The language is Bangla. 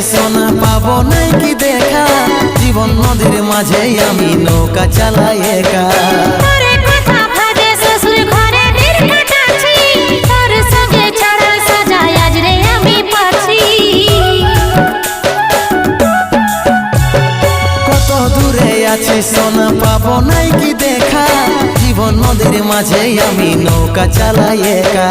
সোনা পাবো নাই কি দেখা, জীবন নদীর মাঝে আমি নৌকা চালাই একা। কত দূরে আছি সোনা পাবো নাই কি দেখা, জীবন নদীর মাঝে আমি নৌকা চালাই একা।